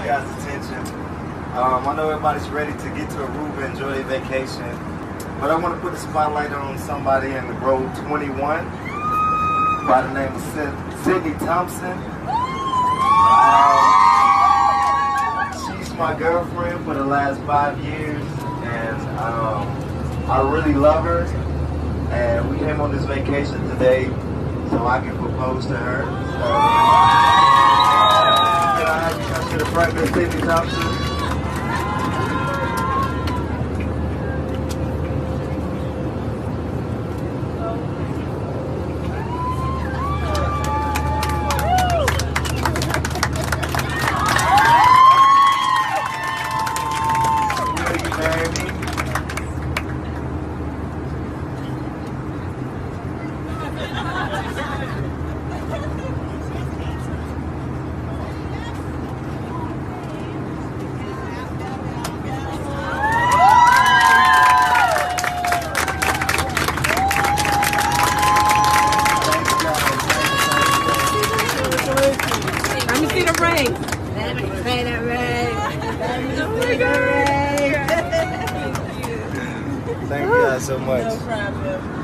guys' attention. I know everybody's ready to get to Aruba, enjoy their vacation, but I want to put the spotlight on somebody in the Road 21 by the name of Sydney Thompson. She's my girlfriend for the last 5 years, and I really love her. And we came on this vacation today so I can propose to her. Can I have you come to the front, Miss Sydney Thompson? Let me see the ring. Let me see the ring. Thank you guys so much. No problem.